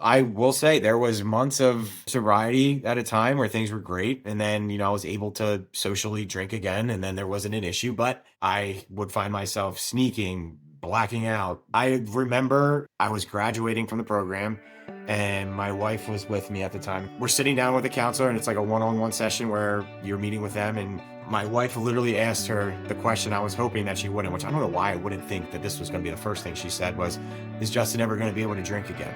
I will say there was months of sobriety at a time where things were great. And then, I was able to socially drink again and then there wasn't an issue, but I would find myself sneaking, blacking out. I remember I was graduating from the program and my wife was with me at the time. We're sitting down with a counselor and it's like a one-on-one session where you're meeting with them, and my wife literally asked her the question I was hoping that she wouldn't, which I don't know why I wouldn't think that this was going to be the first thing she said was, is Justin ever going to be able to drink again?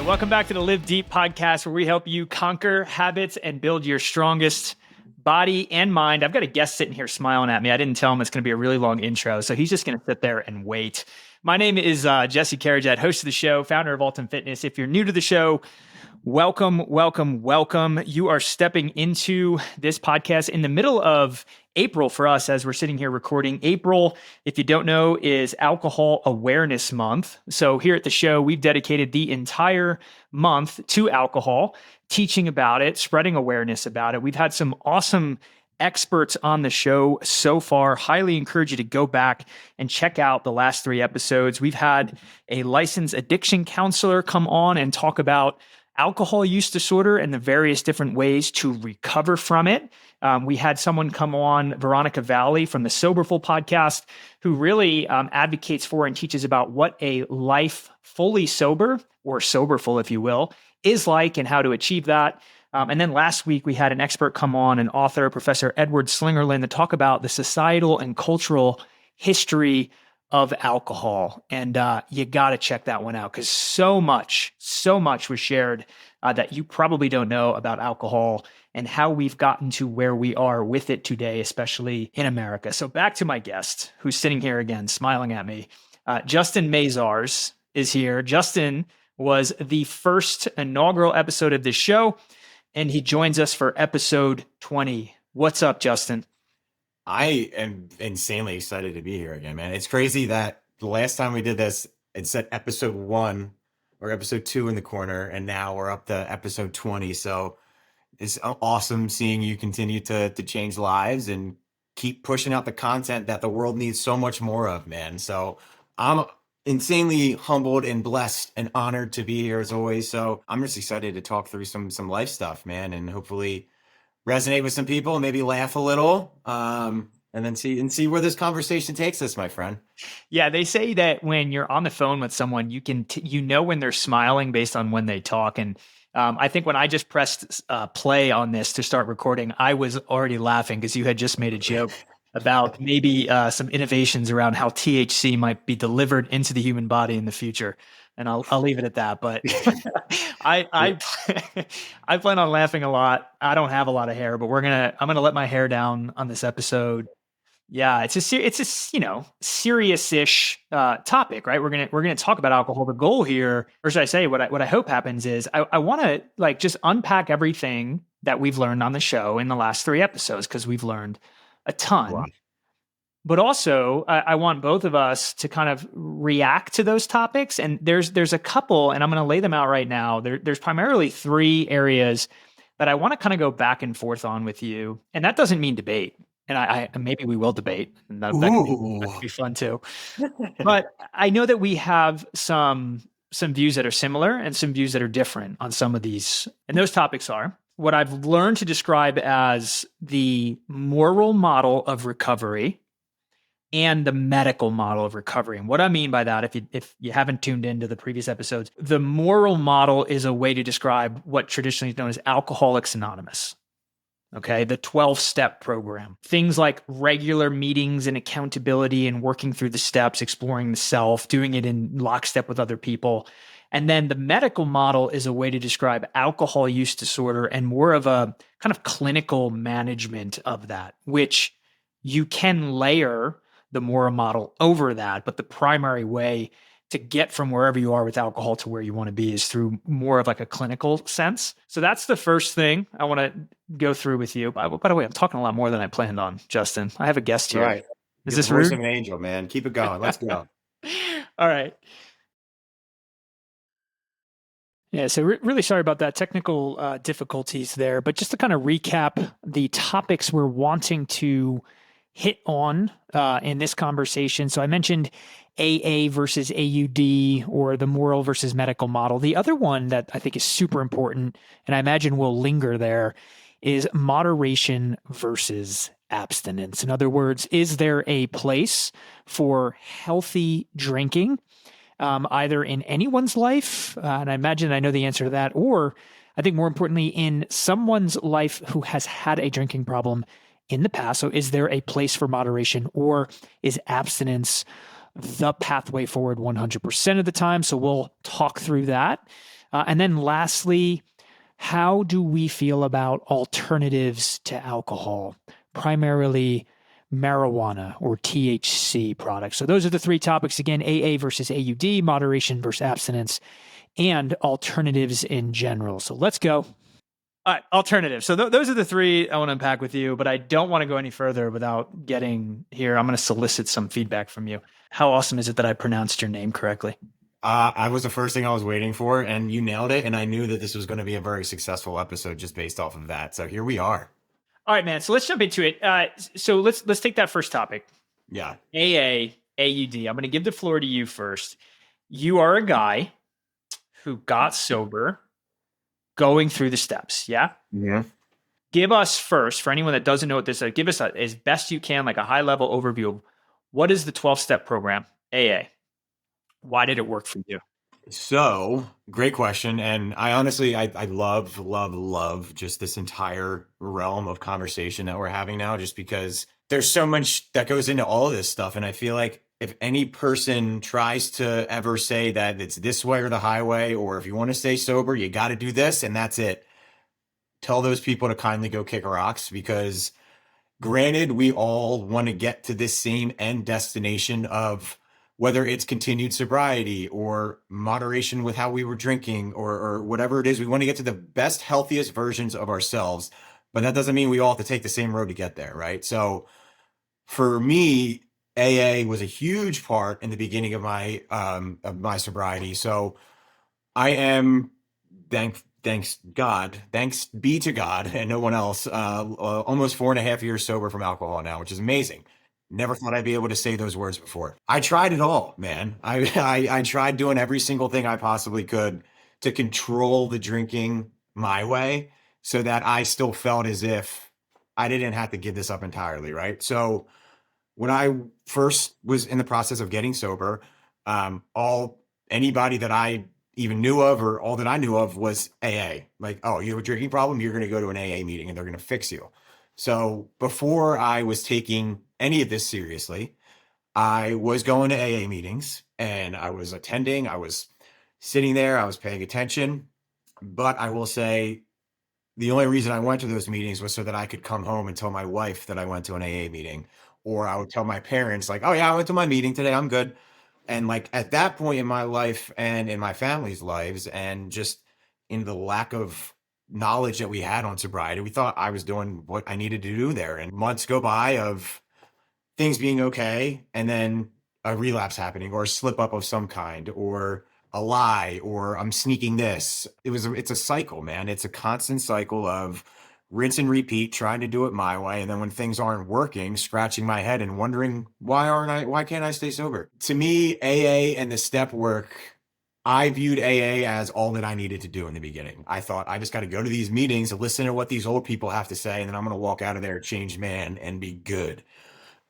Welcome back to the Live Deep podcast, where we help you conquer habits and build your strongest body and mind. I've got a guest sitting here smiling at me. I didn't tell him it's going to be a really long intro, so he's just going to sit there and wait. My name is Jesse Carrajat, host of the show, founder of Ultimate Fitness. If you're new to the show, welcome, welcome, welcome. You are stepping into this podcast in the middle of April for us as we're sitting here recording. April, if you don't know, is Alcohol Awareness Month. So here at the show, we've dedicated the entire month to alcohol, teaching about it, spreading awareness about it. We've had some awesome experts on the show so far. Highly encourage you to go back and check out the last 3 episodes. We've had a licensed addiction counselor come on and talk about alcohol use disorder and the various different ways to recover from it. We had someone come on, Veronica Valley from the Soberful podcast, who really advocates for and teaches about what a life fully sober, or soberful, if you will, is like and how to achieve that. And then last week, we had an expert come on, an author, Professor Edward Slingerland, to talk about the societal and cultural history of alcohol. And you got to check that one out, because so much was shared that you probably don't know about alcohol and how we've gotten to where we are with it today, especially in America. So back to my guest, who's sitting here again, smiling at me. Justin Maziarz is here. Justin was the first inaugural episode of this show, and he joins us for episode 20. What's up, Justin? I am insanely excited to be here again, man. It's crazy that the last time we did this, it said episode 1 or episode 2 in the corner, and now we're up to episode 20. So it's awesome seeing you continue to change lives and keep pushing out the content that the world needs so much more of, man. So I'm insanely humbled and blessed and honored to be here as always. So I'm just excited to talk through some life stuff, man, and hopefully resonate with some people, maybe laugh a little, and then see where this conversation takes us, my friend. Yeah, they say that when you're on the phone with someone, you can when they're smiling based on when they talk. And I think when I just pressed play on this to start recording, I was already laughing because you had just made a joke about maybe some innovations around how THC might be delivered into the human body in the future. And I'll leave it at that. But I plan on laughing a lot. I don't have a lot of hair, but I'm gonna let my hair down on this episode. Yeah, it's a serious-ish topic, right? We're gonna talk about alcohol. The goal here, or should I say, what I hope happens is I want to just unpack everything that we've learned on the show in the last 3 episodes, because we've learned a ton. Wow. But also, I want both of us to kind of react to those topics. And there's a couple, and I'm going to lay them out right now. There's primarily 3 areas that I want to kind of go back and forth on with you. And that doesn't mean debate. And I maybe we will debate, and that could be fun too. But I know that we have some views that are similar and some views that are different on some of these. And those topics are what I've learned to describe as the moral model of recovery and the medical model of recovery. And what I mean by that, if you haven't tuned into the previous episodes, the moral model is a way to describe what traditionally is known as Alcoholics Anonymous. Okay, the 12-step program. Things like regular meetings and accountability and working through the steps, exploring the self, doing it in lockstep with other people. And then the medical model is a way to describe alcohol use disorder and more of a kind of clinical management of that, which you can layer the moral model over that. But the primary way to get from wherever you are with alcohol to where you want to be is through more of like a clinical sense. So that's the first thing I want to go through with you. By the way, I'm talking a lot more than I planned on, Justin. I have a guest here. Right. Is You're this the voice rude? of an angel, man. Keep it going. Let's go. All right. Yeah, so really sorry about that technical difficulties there. But just to kind of recap the topics we're wanting to hit on in this conversation. So I mentioned AA versus AUD, or the moral versus medical model. The other one that I think is super important, and I imagine will linger there, is moderation versus abstinence. In other words, is there a place for healthy drinking, either in anyone's life, and I imagine I know the answer to that, or I think more importantly, in someone's life who has had a drinking problem in the past? So is there a place for moderation, or is abstinence the pathway forward 100% of the time? So we'll talk through that. And then lastly, how do we feel about alternatives to alcohol, primarily marijuana or THC products? So those are the three topics again: AA versus AUD, moderation versus abstinence, and alternatives in general. So let's go. All right, alternatives. So those are the three I want to unpack with you, but I don't want to go any further without getting here. I'm going to solicit some feedback from you. How awesome is it that I pronounced your name correctly? I was the first thing I was waiting for, and you nailed it. And I knew that this was going to be a very successful episode just based off of that. So here we are. All right, man. So let's jump into it. So let's take that first topic. Yeah. AA, AUD. I'm going to give the floor to you first. You are a guy who got sober going through the steps. Yeah. Yeah. Give us first, for anyone that doesn't know what this is, give us as best you can, like a high level overview of what is the 12-step program, AA? Why did it work for you? So great question. And I honestly, I love just this entire realm of conversation that we're having now, just because there's so much that goes into all of this stuff. And I feel like if any person tries to ever say that it's this way or the highway, or if you want to stay sober, you got to do this and that's it, tell those people to kindly go kick rocks, because granted, we all want to get to this same end destination of whether it's continued sobriety or moderation with how we were drinking, or whatever it is. We want to get to the best, healthiest versions of ourselves. But that doesn't mean we all have to take the same road to get there, right? So for me, AA was a huge part in the beginning of my sobriety. So I am, thanks God, thanks be to God and no one else, almost 4.5 years sober from alcohol now, which is amazing. Never thought I'd be able to say those words before. I tried it all, man. I tried doing every single thing I possibly could to control the drinking my way, so that I still felt as if I didn't have to give this up entirely, right? So when I first was in the process of getting sober, all anybody that I even knew of, or all that I knew of, was AA. Like, oh, you have a drinking problem, you're going to go to an AA meeting and they're going to fix you. So before I was taking any of this seriously, I was going to AA meetings and I was attending, I was sitting there, I was paying attention. But I will say the only reason I went to those meetings was so that I could come home and tell my wife that I went to an AA meeting. Or I would tell my parents, like, oh yeah, I went to my meeting today, I'm good. And like at that point in my life and in my family's lives, and just in the lack of knowledge that we had on sobriety, we thought I was doing what I needed to do there. And months go by of things being okay, and then a relapse happening, or a slip up of some kind, or a lie, or I'm sneaking this. It's a cycle, man. It's a constant cycle of rinse and repeat, trying to do it my way. And then when things aren't working, scratching my head and wondering, why can't I stay sober? To me, AA and the step work, I viewed AA as all that I needed to do in the beginning. I thought I just got to go to these meetings and listen to what these old people have to say, and then I'm going to walk out of there a changed man and be good.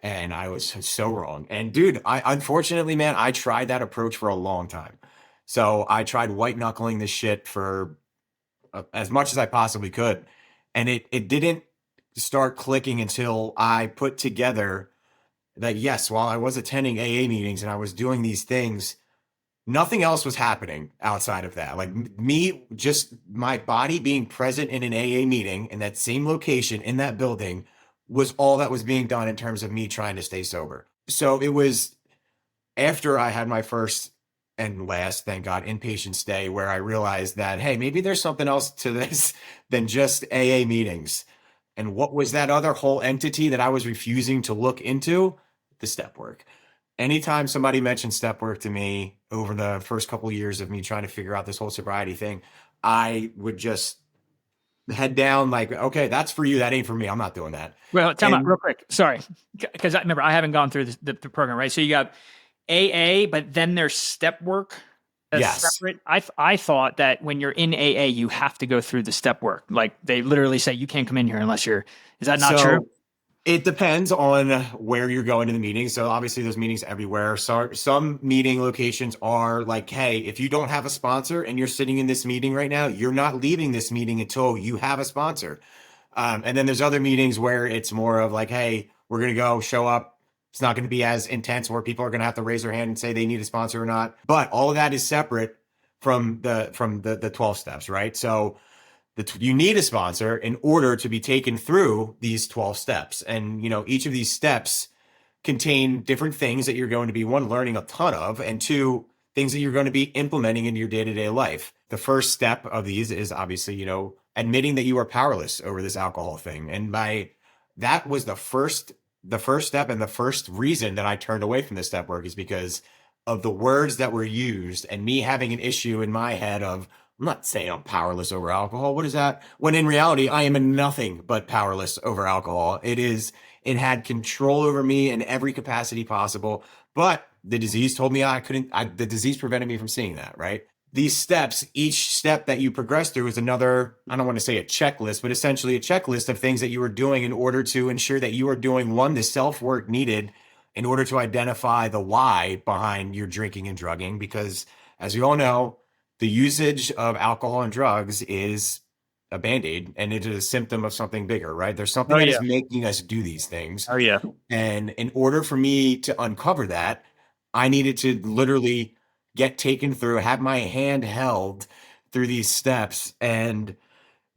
And I was so wrong. And dude, unfortunately, man, I tried that approach for a long time. So I tried white knuckling this shit for as much as I possibly could. And it didn't start clicking until I put together that, yes, while I was attending AA meetings and I was doing these things, nothing else was happening outside of that. Like me, just my body being present in an AA meeting in that same location in that building was all that was being done in terms of me trying to stay sober. So it was after I had my first and last, thank God, inpatient stay, where I realized that, hey, maybe there's something else to this than just AA meetings. And what was that other whole entity that I was refusing to look into? The step work. anytime somebody mentioned step work to me over the first couple of years of me trying to figure out this whole sobriety thing, I would just head down like, okay, that's for you. That ain't for me. I'm not doing that. Well, time out real And quick. Sorry. Because I remember I haven't gone through the program, right? So you got AA, but then there's step work as yes, separate. I thought that when you're in AA, you have to go through the step work. Like they literally say you can't come in here unless you're, is that not true? so it depends on where you're going to the meeting. So obviously there's meetings everywhere. So some meeting locations are like, hey, if you don't have a sponsor and you're sitting in this meeting right now, you're not leaving this meeting until you have a sponsor. And then there's other meetings where it's more of like, hey, we're going to go show up. It's not going to be as intense where people are going to have to raise their hand and say they need a sponsor or not. But all of that is separate from the 12 steps, right? So you need a sponsor in order to be taken through these 12 steps. And, each of these steps contain different things that you're going to be, one, learning a ton of, and two, things that you're going to be implementing into your day-to-day life. The first step of these is obviously, admitting that you are powerless over this alcohol thing. And that was the first step, and the first reason that I turned away from this step work is because of the words that were used and me having an issue in my head of, I'm not saying I'm powerless over alcohol. What is that? When in reality, I am nothing but powerless over alcohol. It had control over me in every capacity possible, but the disease told me the disease prevented me from seeing that, right? These steps, each step that you progress through is another, I don't want to say a checklist, but essentially a checklist of things that you are doing in order to ensure that you are doing, one, the self-work needed in order to identify the why behind your drinking and drugging. Because as we all know, the usage of alcohol and drugs is a Band-Aid, and it is a symptom of something bigger, right? There's something Oh that yeah. is making us do these things. Oh yeah. And in order for me to uncover that, I needed to literally get taken through, have my hand held through these steps. And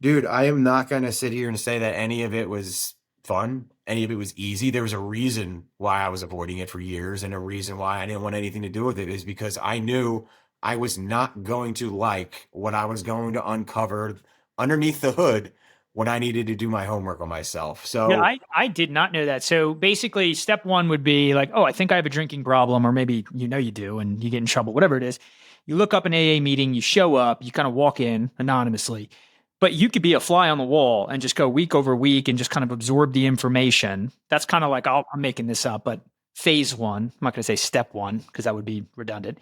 dude, I am not going to sit here and say that any of it was fun. Any of it was easy. There was a reason why I was avoiding it for years, and a reason why I didn't want anything to do with it is because I knew I was not going to like what I was going to uncover underneath the hood when I needed to do my homework on myself. Yeah, So I did not know that. So basically, step one would be like, oh, I think I have a drinking problem, or maybe you do, and you get in trouble, whatever it is. You look up an AA meeting, you show up, you kind of walk in anonymously, but you could be a fly on the wall and just go week over week and just kind of absorb the information. That's kind of like, I'm making this up, but phase one, I'm not going to say step one because that would be redundant.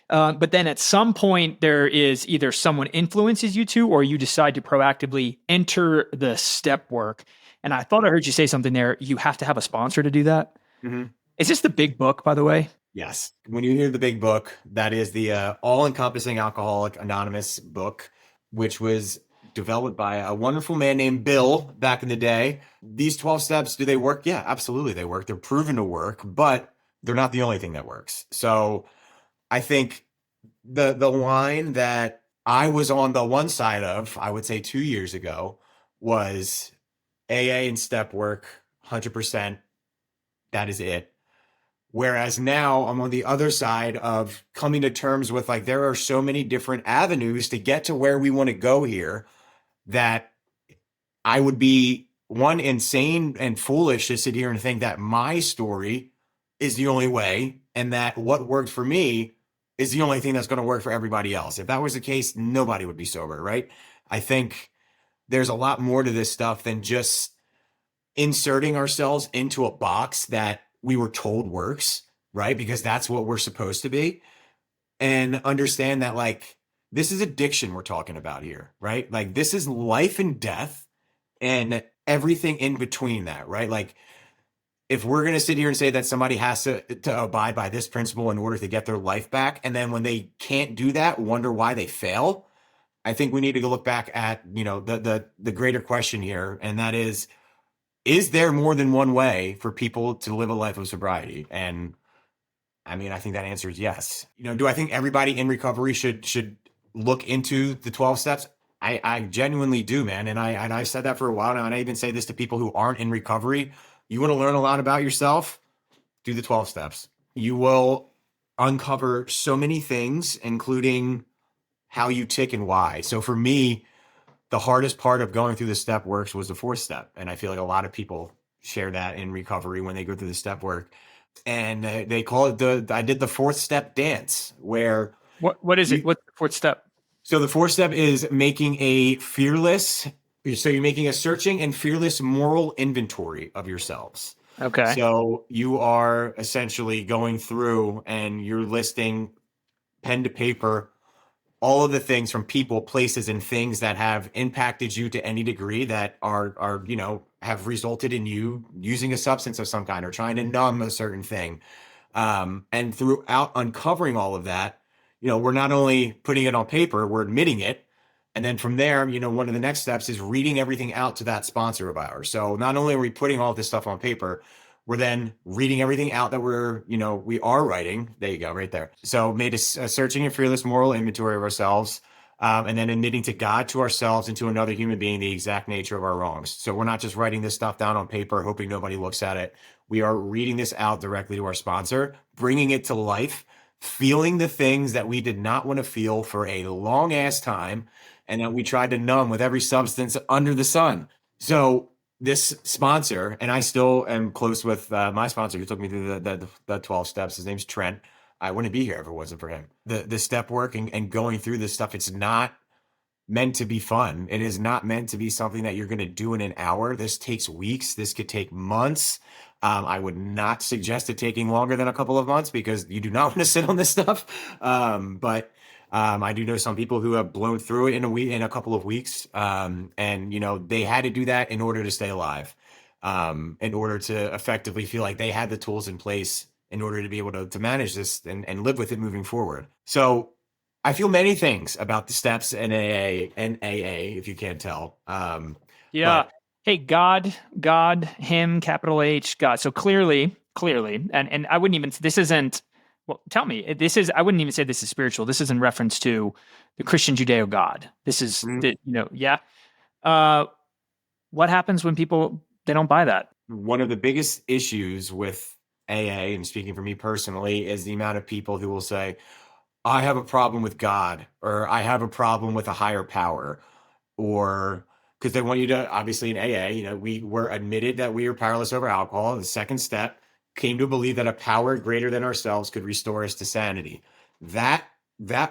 But then at some point, there is either someone influences you to, or you decide to proactively enter the step work. And I thought I heard you say something there. You have to have a sponsor to do that. mhm. Is this the big book, by the way? Yes, when you hear the big book, that is the all-encompassing Alcoholic Anonymous book, which was developed by a wonderful man named Bill back in the day. These 12 steps, do they work? Yeah, absolutely they work. They're proven to work, but they're not the only thing that works. So I think the line that I was on the one side of, I would say 2 years ago, was AA and step work, 100%. That is it. Whereas now I'm on the other side of coming to terms with, like, there are so many different avenues to get to where we want to go here that I would be, one, insane and foolish to sit here and think that my story is the only way, and that what worked for me is the only thing that's going to work for everybody else. If that was the case, nobody would be sober, right? I think there's a lot more to this stuff than just inserting ourselves into a box that we were told works, right? Because that's what we're supposed to be. And understand that, like, this is addiction we're talking about here, right? Like, this is life and death and everything in between that, right? Like, if we're going to sit here and say that somebody has to abide by this principle in order to get their life back, and then when they can't do that, wonder why they fail, I think we need to go look back at, the greater question here. And that is there more than one way for people to live a life of sobriety? And I mean, I think that answer is yes. Do I think everybody in recovery should look into the 12 steps? I genuinely do, man. And I've said that for a while now. And I even say this to people who aren't in recovery. You want to learn a lot about yourself? Do the 12 steps. You will uncover so many things, including how you tick and why. So for me, the hardest part of going through the step works was the fourth step. And I feel like a lot of people share that in recovery when they go through the step work. and they call it I did the fourth step dance where What is it? you, What's the fourth step? so the fourth step is making a fearless, so you're making a searching and fearless moral inventory of yourselves. Okay. So you are essentially going through and you're listing pen to paper all of the things from people, places, and things that have impacted you to any degree that are have resulted in you using a substance of some kind or trying to numb a certain thing. And throughout uncovering all of that, we're not only putting it on paper, we're admitting it. And then from there, one of the next steps is reading everything out to that sponsor of ours. So not only are we putting all this stuff on paper, we're then reading everything out that we are writing. There you go, right there. So made a searching and fearless moral inventory of ourselves, and then admitting to God, to ourselves, and to another human being the exact nature of our wrongs. So we're not just writing this stuff down on paper, hoping nobody looks at it. We are reading this out directly to our sponsor, bringing it to life, feeling the things that we did not want to feel for a long ass time, and that we tried to numb with every substance under the sun. So this sponsor, and I still am close with my sponsor who took me through the 12 steps. His name's Trent. I wouldn't be here if it wasn't for him. The step work and going through this stuff, it's not meant to be fun. It is not meant to be something that you're going to do in an hour. This takes weeks. This could take months. I would not suggest it taking longer than a couple of months because you do not want to sit on this stuff. But I do know some people who have blown through it in a couple of weeks. And they had to do that in order to stay alive, in order to effectively feel like they had the tools in place in order to be able to manage this and live with it moving forward. So I feel many things about the steps in AA, if you can't tell. Yeah. But Hey, God, Him, capital H, God. So clearly, and I wouldn't even. This isn't. Well, tell me. This is. I wouldn't even say this is spiritual. This is in reference to the Christian Judeo God. This is the. Yeah. What happens when people they don't buy that? one of the biggest issues with AA, and speaking for me personally, is the amount of people who will say, I have a problem with God, or I have a problem with a higher power, or because they want you to, obviously in AA, we were admitted that we are powerless over alcohol. The second step came to believe that a power greater than ourselves could restore us to sanity. That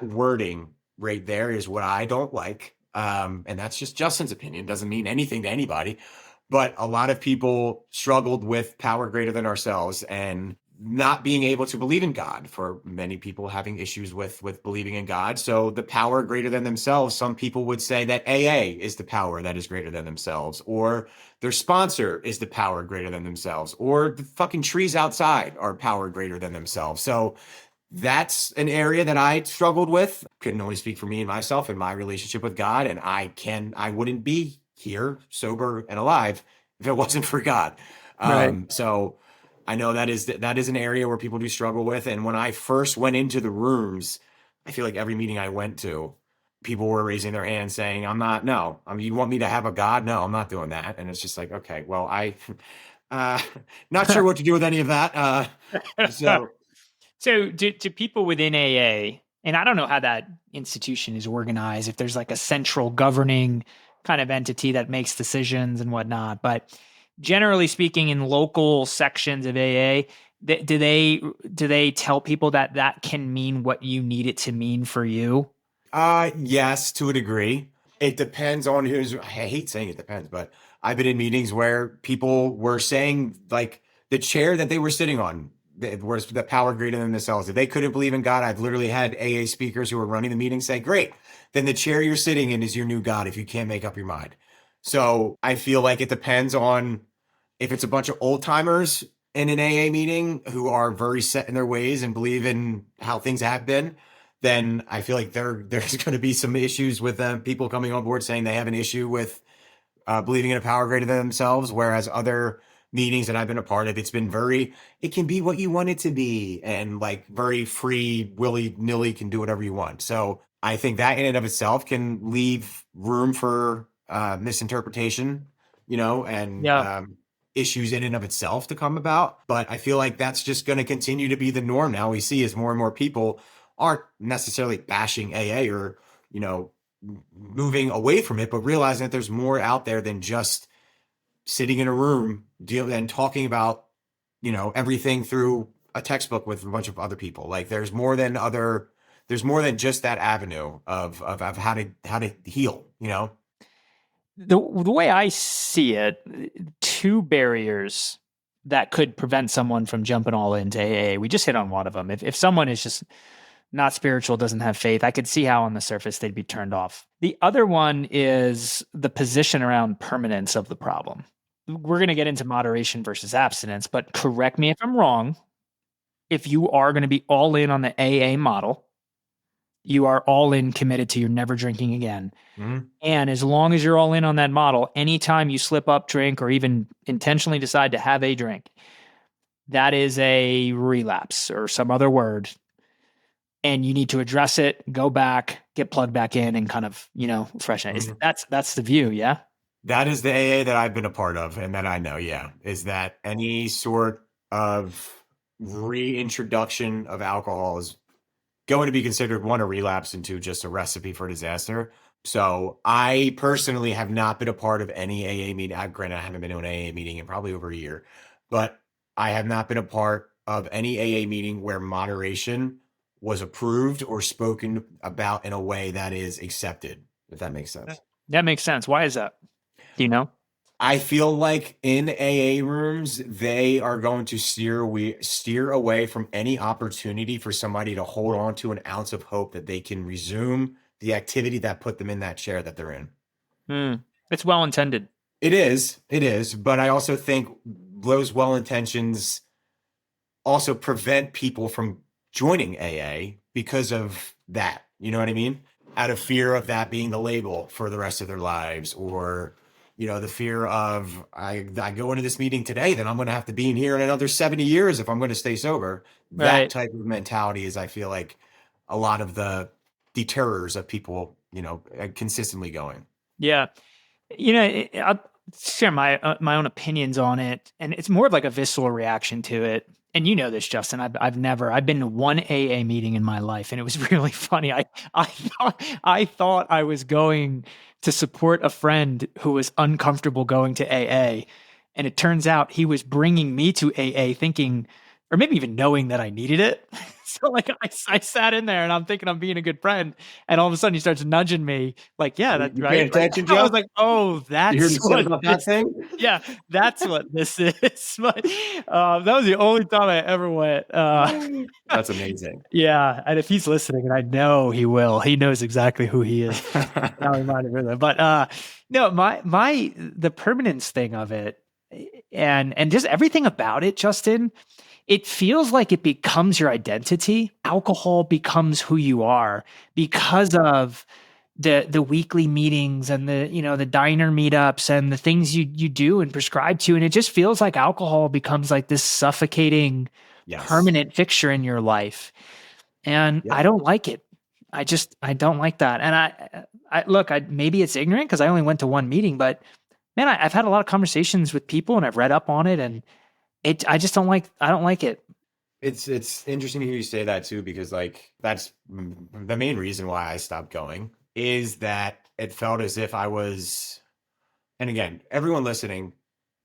wording right there is what I don't like. And that's just Justin's opinion. Doesn't mean anything to anybody. But a lot of people struggled with power greater than ourselves and not being able to believe in God, for many people having issues with believing in God. So the power greater than themselves, some people would say that AA is the power that is greater than themselves, or their sponsor is the power greater than themselves, or the fucking trees outside are power greater than themselves. So that's an area that I struggled with. Couldn't only speak for me and myself and my relationship with God. And I wouldn't be here sober and alive if it wasn't for God. Right. So I know that is an area where people do struggle with. And when I first went into the rooms, I feel like every meeting I went to, people were raising their hands saying, I'm not, no, I mean, you want me to have a God? No, I'm not doing that. And it's just like, okay, well, not sure what to do with any of that. So So do people within AA, and I don't know how that institution is organized, if there's like a central governing kind of entity that makes decisions and whatnot, but generally speaking, in local sections of AA, do they tell people that that can mean what you need it to mean for you? yes, to a degree. It depends on who's, I hate saying it depends, but I've been in meetings where people were saying like the chair that they were sitting on was the power greater than themselves. If they couldn't believe in God, I've literally had AA speakers who were running the meeting say, great, then the chair you're sitting in is your new God if you can't make up your mind. So I feel like it depends on if it's a bunch of old timers in an AA meeting who are very set in their ways and believe in how things have been, then I feel like there's going to be some issues with people coming on board saying they have an issue with believing in a power greater than themselves. Whereas other meetings that I've been a part of, it can be what you want it to be, and like very free, willy nilly, can do whatever you want. So I think that in and of itself can leave room for misinterpretation, and Yeah. issues in and of itself to come about. But I feel like that's just going to continue to be the norm now. We see as more and more people aren't necessarily bashing AA or, moving away from it, but realizing that there's more out there than just sitting in a room and talking about, everything through a textbook with a bunch of other people. Like there's more than just that avenue of how to heal, you know? The way I see it, two barriers that could prevent someone from jumping all into AA. We just hit on one of them. If someone is just not spiritual, doesn't have faith, I could see how on the surface they'd be turned off. The other one is the position around permanence of the problem. We're going to get into moderation versus abstinence, but correct me if I'm wrong. If you are going to be all in on the AA model, you are all in committed to you're never drinking again. Mm-hmm. And as long as you're all in on that model, anytime you slip up, drink, or even intentionally decide to have a drink, that is a relapse or some other word. And you need to address it, go back, get plugged back in, and kind of, freshen it. Mm-hmm. That's the view, yeah? That is the AA that I've been a part of and that I know, yeah, is that any sort of reintroduction of alcohol is going to be considered, one, a relapse, and two, just a recipe for disaster. So I personally have not been a part of any AA meeting. Granted, I haven't been to an AA meeting in probably over a year, but I have not been a part of any AA meeting where moderation was approved or spoken about in a way that is accepted, if that makes sense. That makes sense. Why is that? Do you know? I feel like in AA rooms, they are going to steer away from any opportunity for somebody to hold on to an ounce of hope that they can resume the activity that put them in that chair that they're in. It's well intended. It is. But I also think those well intentions also prevent people from joining AA because of that. You know what I mean? Out of fear of that being the label for the rest of their lives, or the fear of I go into this meeting today, then I'm going to have to be in here in another 70 years if I'm going to stay sober. Right. That type of mentality is, I feel like, a lot of the deterrers of people, consistently going. Yeah. I'll share my own opinions on it, and it's more of like a visceral reaction to it. And you know this, Justin. I've been to one AA meeting in my life, and it was really funny. I thought I was going to support a friend who was uncomfortable going to AA, and it turns out he was bringing me to AA, thinking, or maybe even knowing that I needed it. So like I sat in there and I'm thinking I'm being a good friend, and all of a sudden he starts nudging me like, yeah, that's You right. paying attention, Joe? I was like, oh, that's you heard me say about that thing? Yeah, that's what this is. But that was the only time I ever went. That's amazing. Yeah, and if he's listening, and I know he will, he knows exactly who he is. Now reminded me of that. But no, the permanence thing of it, and just everything about it, Justin. It feels like it becomes your identity. Alcohol becomes who you are because of the weekly meetings and the diner meetups and the things you do and prescribe to. And it just feels like alcohol becomes like this suffocating, permanent fixture in your life. And I don't like it. I don't like that. And I look, maybe it's ignorant because I only went to one meeting, but man, I've had a lot of conversations with people and I've read up on it, and I don't like it. It's interesting to hear you say that too, because like that's the main reason why I stopped going, is that it felt as if I was, and again, everyone listening,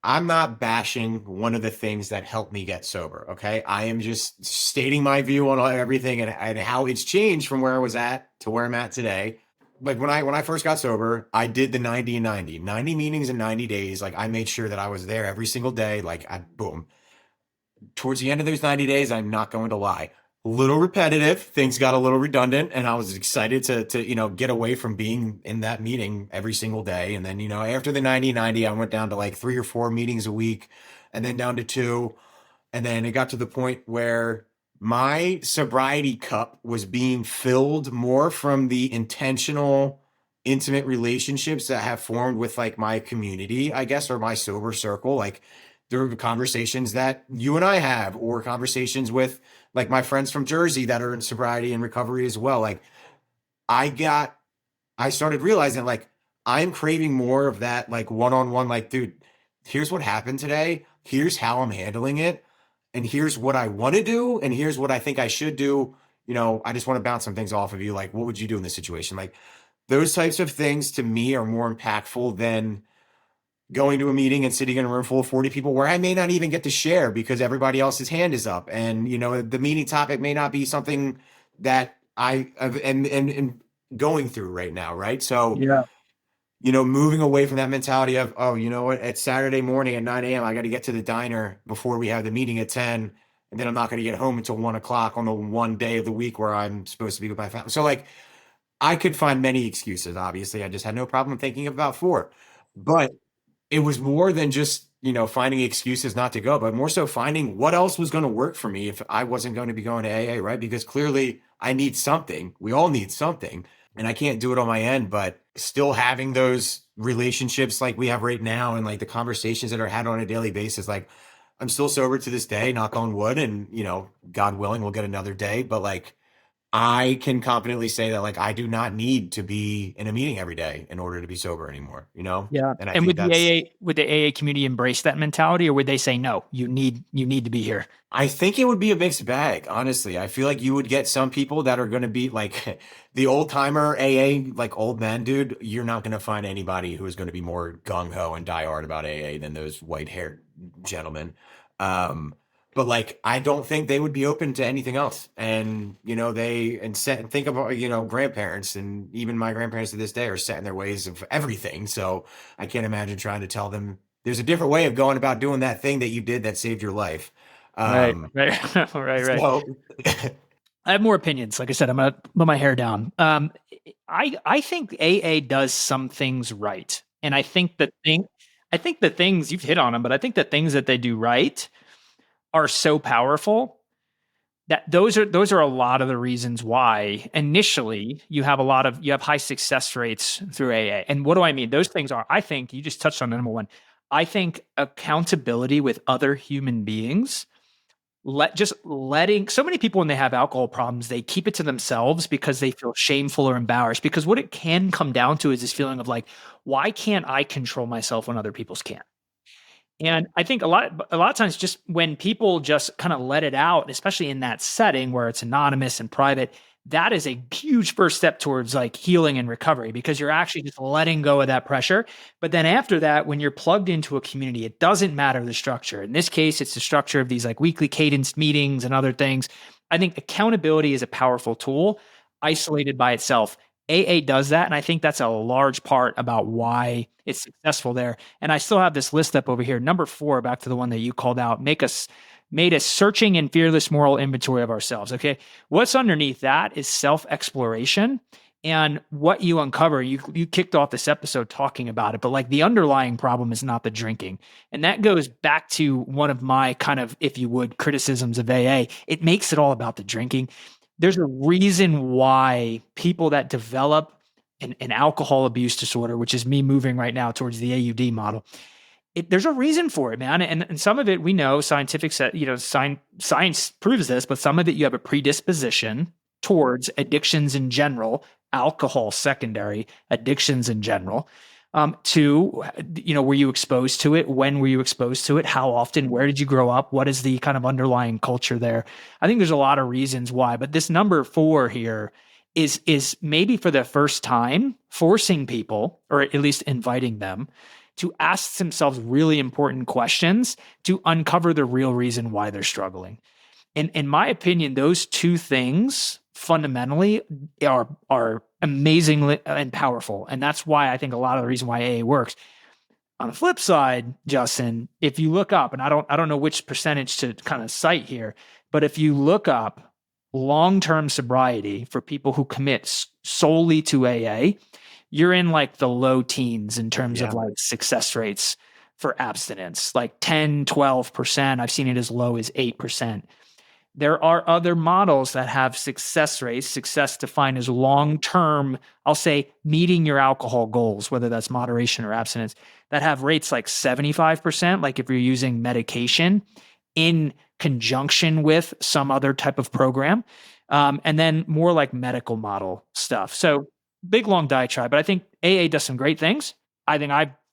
I'm not bashing one of the things that helped me get sober. Okay. I am just stating my view on everything and how it's changed from where I was at to where I'm at today. Like when I first got sober, I did the 90 and 90 meetings in 90 days. Like I made sure that I was there every single day. Like boom. Towards the end of those 90 days, I'm not going to lie, a little repetitive. Things got a little redundant, and I was excited to get away from being in that meeting every single day. And then, after the 90, I went down to like 3 or 4 meetings a week, and then down to 2. And then it got to the point where my sobriety cup was being filled more from the intentional, intimate relationships that have formed with like my community, I guess, or my sober circle. Like there are conversations that you and I have, or conversations with like my friends from Jersey that are in sobriety and recovery as well. Like I started realizing like I'm craving more of that, like one-on-one, like, dude, here's what happened today. Here's how I'm handling it. And here's what I want to do. And here's what I think I should do. I just want to bounce some things off of you. Like, what would you do in this situation? Like those types of things to me are more impactful than going to a meeting and sitting in a room full of 40 people where I may not even get to share because everybody else's hand is up. And, the meeting topic may not be something that am going through right now. Right. So, Yeah. moving away from that mentality of, oh, you know what, it's Saturday morning at 9 a.m. I got to get to the diner before we have the meeting at 10. And then I'm not going to get home until 1 o'clock on the one day of the week where I'm supposed to be with my family. So, like, I could find many excuses. Obviously, I just had no problem thinking about four. But it was more than just, finding excuses not to go, but more so finding what else was going to work for me if I wasn't going to be going to AA, right? Because clearly I need something. We all need something. And I can't do it on my end, but still having those relationships like we have right now and like the conversations that are had on a daily basis, like I'm still sober to this day, knock on wood, and God willing, we'll get another day. But like I can confidently say that like I do not need to be in a meeting every day in order to be sober anymore, Yeah. And I And think that's would the AA community embrace that mentality, or would they say, no, you need to be here? I think it would be a mixed bag, honestly. I feel like you would get some people that are going to be like the old timer AA, like old men, dude. You're not going to find anybody who is going to be more gung ho and die hard about AA than those white haired gentlemen. But like, I don't think they would be open to anything else. And, think about, grandparents, and even my grandparents to this day are set in their ways of everything. So I can't imagine trying to tell them there's a different way of going about doing that thing that you did that saved your life. Right. Um, Right. Right. so I have more opinions. Like I said, I'm gonna put my hair down. I think AA does some things right, and I think the things you've hit on them, but I think the things that they do right are so powerful that those are a lot of the reasons why initially you have high success rates through AA. And what do I mean? Those things are, I think you just touched on the number one. I think accountability with other human beings, letting so many people when they have alcohol problems, they keep it to themselves because they feel shameful or embarrassed. Because what it can come down to is this feeling of like, why can't I control myself when other people's can't? And I think a lot of times, just when people just kind of let it out, especially in that setting where it's anonymous and private, that is a huge first step towards like healing and recovery, because you're actually just letting go of that pressure. But then after that, when you're plugged into a community, it doesn't matter the structure. In this case, it's the structure of these like weekly cadenced meetings and other things. I think accountability is a powerful tool isolated by itself. AA does that. And I think that's a large part about why it's successful there. And I still have this list up over here. Number 4, back to the one that you called out, made a searching and fearless moral inventory of ourselves. Okay. What's underneath that is self-exploration. And what you uncover, you kicked off this episode talking about it, but like the underlying problem is not the drinking. And that goes back to one of my kind of, if you would, criticisms of AA. It makes it all about the drinking. There's a reason why people that develop an alcohol abuse disorder, which is me moving right now towards the AUD model, there's a reason for it, man. And some of it we know, science proves this, but some of it you have a predisposition towards addictions in general, alcohol secondary, addictions in general. Were you exposed to it? When were you exposed to it? How often? Where did you grow up? What is the kind of underlying culture there? I think there's a lot of reasons why, but this number 4 here is maybe for the first time forcing people, or at least inviting them, to ask themselves really important questions to uncover the real reason why they're struggling. And in my opinion, those two things fundamentally are amazingly and powerful. And that's why I think a lot of the reason why AA works. On the flip side, Justin, if you look up, and I don't know which percentage to kind of cite here, but if you look up long-term sobriety for people who commit solely to AA, you're in like the low teens in terms of like success rates for abstinence, like 10, 12%. I've seen it as low as 8%. There are other models that have success rates, success defined as long-term, I'll say meeting your alcohol goals, whether that's moderation or abstinence, that have rates like 75%, like if you're using medication in conjunction with some other type of program, and then more like medical model stuff. So big, long diatribe, but I think AA does some great things. I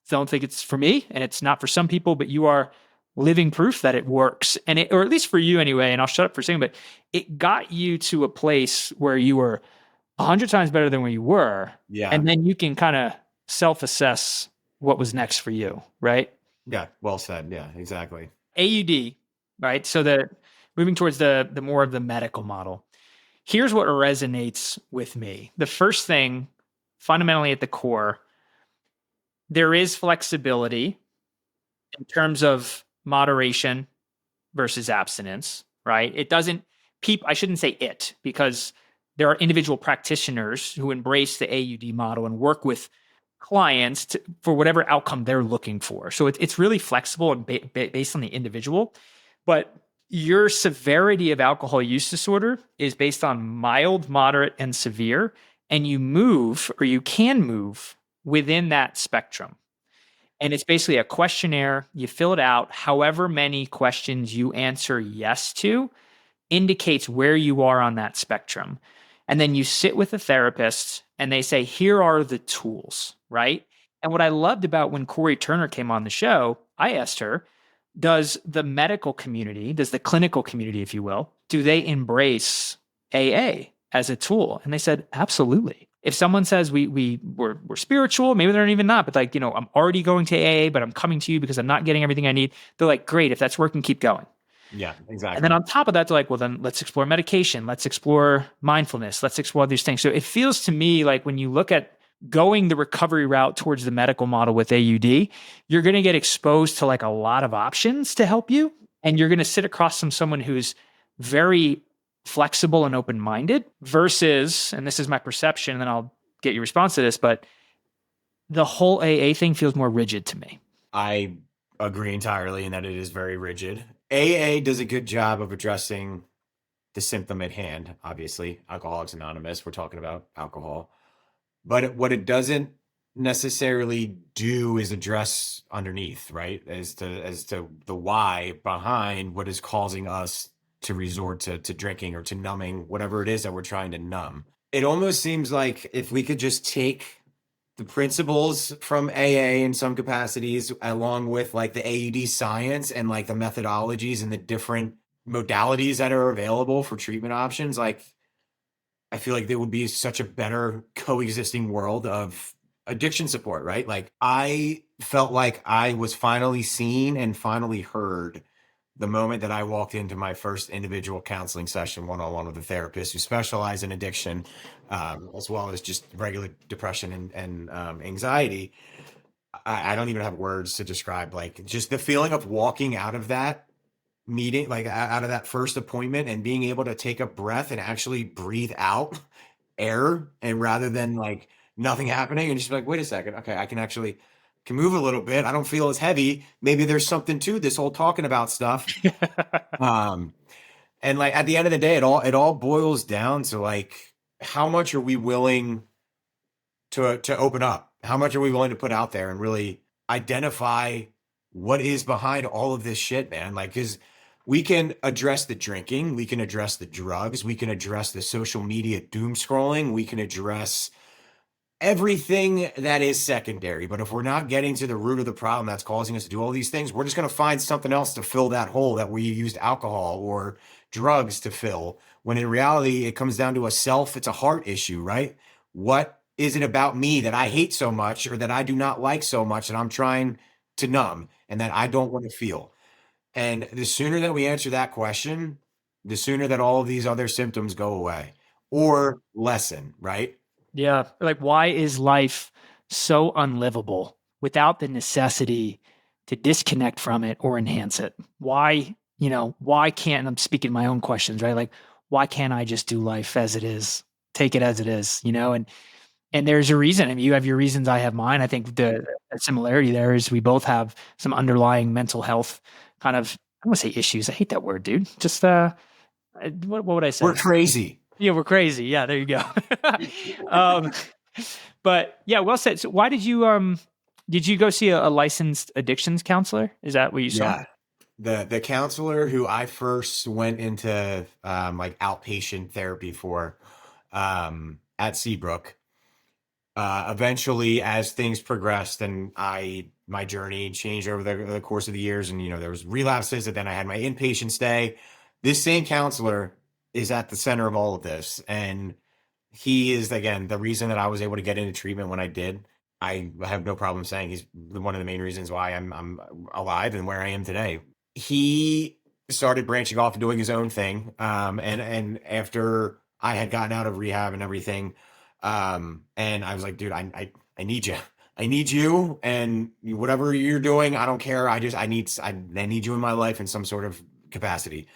don't think it's for me, and it's not for some people, but you are living proof that it works, and or at least for you anyway. And I'll shut up for a second, but it got you to a place where you were 100 times better than where you were. Yeah. And then you can kind of self-assess what was next for you, right? Yeah, well said. Yeah, exactly. AUD, right? So the moving towards the more of the medical model. Here's what resonates with me. The first thing, fundamentally at the core, there is flexibility in terms of moderation versus abstinence, right? It doesn't I shouldn't say it, because there are individual practitioners who embrace the AUD model and work with clients for whatever outcome they're looking for. So it's really flexible and based on the individual. But your severity of alcohol use disorder is based on mild, moderate, and severe. And you move, or you can move, within that spectrum. And it's basically a questionnaire. You fill it out. However many questions you answer yes to indicates where you are on that spectrum. And then you sit with a therapist and they say, here are the tools, right? And what I loved about when Corey Turner came on the show, I asked her, does the medical community, does the clinical community, if you will, do they embrace AA as a tool? And they said, absolutely. If someone says we're spiritual, maybe they're even not, but like, I'm already going to AA, but I'm coming to you because I'm not getting everything I need. They're like, great, if that's working, keep going. Yeah, And exactly. then on top of that, they're like, well, then let's explore medication. Let's explore mindfulness. Let's explore these things. So it feels to me like when you look at going the recovery route towards the medical model with AUD, you're going to get exposed to like a lot of options to help you. And you're going to sit across from someone who's very flexible and open-minded versus, and this is my perception, and then I'll get your response to this, but the whole AA thing feels more rigid to me. I agree entirely in that it is very rigid. AA does a good job of addressing the symptom at hand. Obviously, Alcoholics Anonymous, we're talking about alcohol. But what it doesn't necessarily do is address underneath, right? As to the why behind what is causing us to resort to drinking or to numbing, whatever it is that we're trying to numb. It almost seems like if we could just take the principles from AA in some capacities, along with like the AUD science and like the methodologies and the different modalities that are available for treatment options, like I feel like there would be such a better coexisting world of addiction support, right? Like I felt like I was finally seen and finally heard the moment that I walked into my first individual counseling session one-on-one with a therapist who specialized in addiction, as well as just regular depression and anxiety. I don't even have words to describe like just the feeling of walking out of that meeting, like out of that first appointment and being able to take a breath and actually breathe out air, and rather than like nothing happening and just be like, wait a second, okay, I can move a little bit. I don't feel as heavy. Maybe there's something to this whole talking about stuff. And like at the end of the day, it all boils down to like how much are we willing to open up? How much are we willing to put out there and really identify what is behind all of this shit, man? Like, because we can address the drinking, we can address the drugs, we can address the social media doom scrolling, we can address everything that is secondary. But if we're not getting to the root of the problem that's causing us to do all these things, we're just going to find something else to fill that hole that we used alcohol or drugs to fill. When in reality, it comes down to it's a heart issue, right? What is it about me that I hate so much or that I do not like so much that I'm trying to numb and that I don't want to feel? And the sooner that we answer that question, the sooner that all of these other symptoms go away or lessen, right? Yeah. Like, why is life so unlivable without the necessity to disconnect from it or enhance it? Why, why can't, and I'm speaking my own questions, right? Like, why can't I just do life as it is, take it as it is, and there's a reason. I mean, you have your reasons, I have mine. I think the similarity there is we both have some underlying mental health kind of, I want to say issues. I hate that word, dude. Just, what would I say? We're crazy. Yeah, we're crazy. Yeah, there you go. um, but yeah, well said. So why did you go see a licensed addictions counselor? Is that what you saw? Yeah. The counselor who I first went into like outpatient therapy for at Seabrook, eventually as things progressed and my journey changed over the course of the years, and there was relapses, and then I had my inpatient stay. This same counselor is at the center of all of this, and he is again the reason that I was able to get into treatment when I did. I have no problem saying he's one of the main reasons why I'm alive and where I am today. He started branching off and doing his own thing. And after I had gotten out of rehab and everything, and I was like, dude, I need you. I need you, and whatever you're doing, I don't care. I need you in my life in some sort of capacity.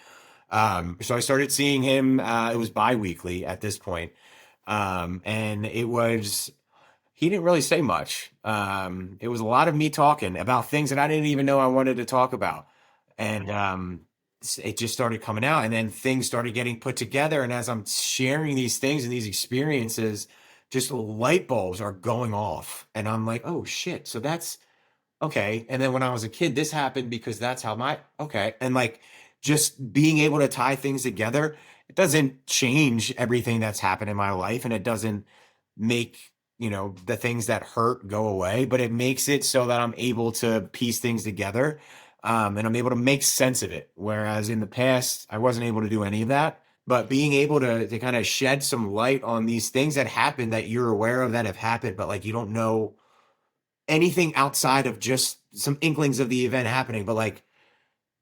So I started seeing him. It was bi-weekly at this point. And it was, he didn't really say much. It was a lot of me talking about things that I didn't even know I wanted to talk about. And it just started coming out, and then things started getting put together. And as I'm sharing these things and these experiences, just light bulbs are going off. And I'm like, oh shit. So that's okay. And then when I was a kid, this happened because that's how okay. And like just being able to tie things together, it doesn't change everything that's happened in my life. And it doesn't make, the things that hurt go away, but it makes it so that I'm able to piece things together. And I'm able to make sense of it. Whereas in the past, I wasn't able to do any of that. But being able to kind of shed some light on these things that happened that you're aware of that have happened, but like you don't know anything outside of just some inklings of the event happening. But like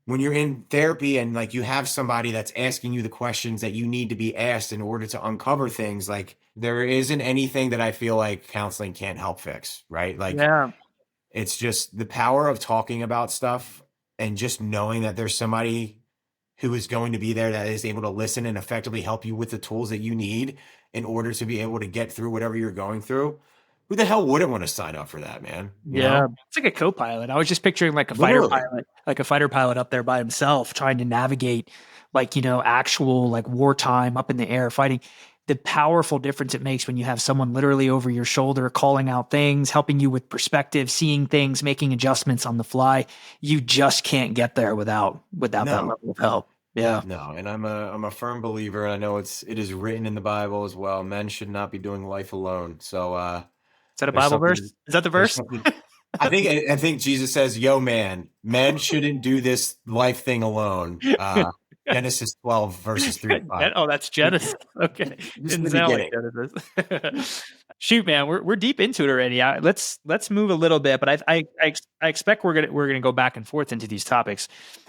when you're in therapy and like you have somebody that's asking you the questions that you need to be asked in order to uncover things, like there isn't anything that I feel like counseling can't help fix, right? Like Yeah. it's just the power of talking about stuff and just knowing that there's somebody who is going to be there that is able to listen and effectively help you with the tools that you need in order to be able to get through whatever you're going through. Who the hell wouldn't want to sign up for that, man? Yeah. It's like a co-pilot. I was just picturing like a Literally. fighter pilot up there by himself trying to navigate like, actual like wartime up in the air fighting. The powerful difference it makes when you have someone literally over your shoulder calling out things, helping you with perspective, seeing things, making adjustments on the fly. You just can't get there without that No, level of help. Yeah. no. And I'm a firm believer, and I know it is written in the Bible as well. Men should not be doing life alone. So Is that a there's Bible verse? something Is that the there's verse? something I think Jesus says, "Yo, man, men shouldn't do this life thing alone." Genesis 12 verses 3 to 5. Oh, that's Genesis. Okay, Just in didn't the sound like beginning. Genesis. Shoot, man, we're deep into it already. Let's move a little bit, but I expect we're gonna go back and forth into these topics.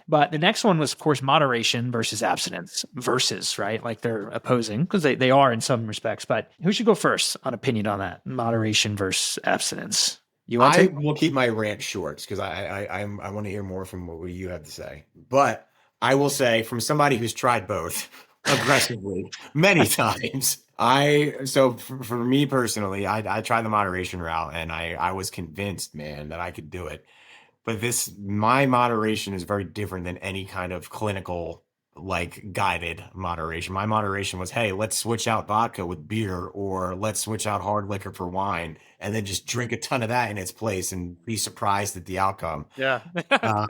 But the next one was, of course, moderation versus abstinence. Versus, right? Like they're opposing because they are in some respects. But who should go first on opinion on that? Moderation versus abstinence. You want I to? will keep my rant short because I want to hear more from what you have to say. But I will say, from somebody who's tried both aggressively many times, for me personally, I tried the moderation route, and I was convinced, man, that I could do it. But my moderation is very different than any kind of clinical, like guided moderation. My moderation was, hey, let's switch out vodka with beer, or let's switch out hard liquor for wine, and then just drink a ton of that in its place and be surprised at the outcome. Yeah, Uh,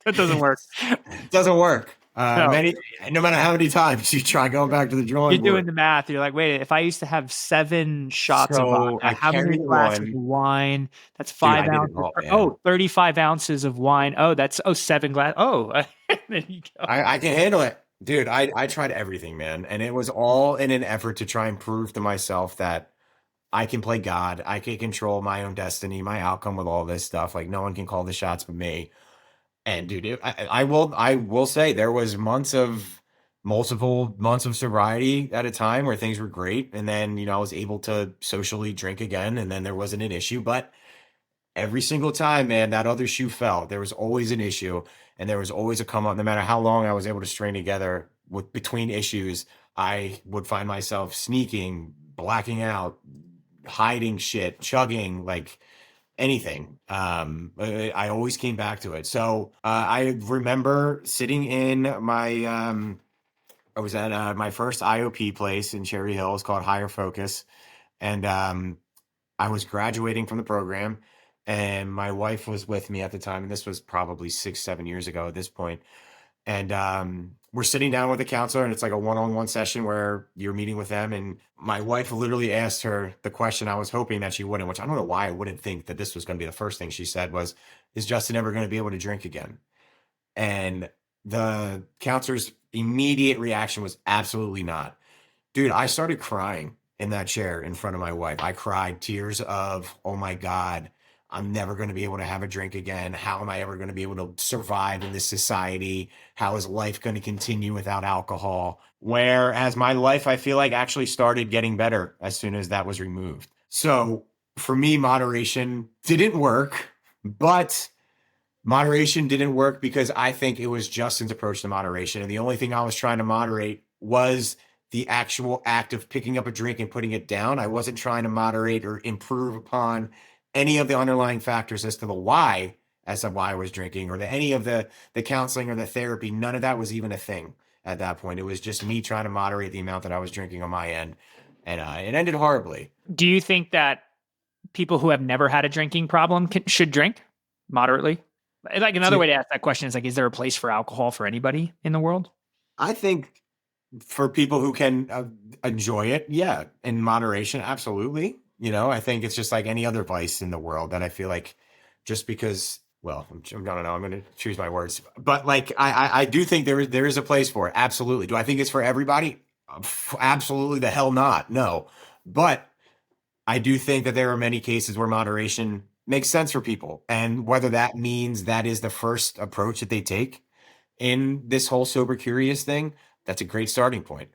that doesn't work. it doesn't work. No. No matter how many times you try going back to the You're drawing doing board. the math. You're like, wait, if I used to have 7 shots of So vodka, I how many carried glasses of one. wine? That's Dude, five I did it ounces. all, man. 35 ounces of wine. Oh, that's 7 glass. Oh, there you go. I can handle it. Dude, I tried everything, man. And it was all in an effort to try and prove to myself that I can play God. I can control my own destiny, my outcome with all this stuff. Like no one can call the shots but me. And dude, I will say there was multiple months of sobriety at a time where things were great. And then, I was able to socially drink again, and then there wasn't an issue. But every single time, man, that other shoe fell. There was always an issue, and there was always a come up. No matter how long I was able to string together with between issues, I would find myself sneaking, blacking out, hiding shit, chugging, like anything. I always came back to it. So I remember sitting in I was at my first IOP place in Cherry Hills called Higher Focus, and I was graduating from the program, and my wife was with me at the time, and this was probably 6, 7 years ago at this point. And we're sitting down with the counselor, and it's like a one-on-one session where you're meeting with them. And my wife literally asked her the question I was hoping that she wouldn't, which I don't know why I wouldn't think that this was going to be the first thing she said was, "Is Justin ever going to be able to drink again?" And the counselor's immediate reaction was absolutely not. Dude, I started crying. in that chair in front of my wife. I cried tears of, oh my God, I'm never going to be able to have a drink again. How am I ever going to be able to survive in this society? How is life going to continue without alcohol? Whereas my life, I feel like actually started getting better as soon as that was removed. So for me, moderation didn't work, but moderation didn't work because I think it was Justin's approach to moderation. And the only thing I was trying to moderate was the actual act of picking up a drink and putting it down. I wasn't trying to moderate or improve upon any of the underlying factors as to the why, as to why I was drinking, or any of the counseling or the therapy. None of that was even a thing at that point. It was just me trying to moderate the amount that I was drinking on my end. And it ended horribly. Do you think that people who have never had a drinking problem should drink moderately? Like another way to ask that question is like, is there a place for alcohol for anybody in the world? I think for people who can enjoy it, yeah, in moderation, absolutely. You know, I think it's just like any other vice in the world that I feel like just because, well, I don't know, I'm going to choose my words, but like I do think there is a place for it. Absolutely. Do I think it's for everybody? Absolutely the hell not. No, but I do think that there are many cases where moderation makes sense for people, and whether that means that is the first approach that they take in this whole sober curious thing, that's a great starting point.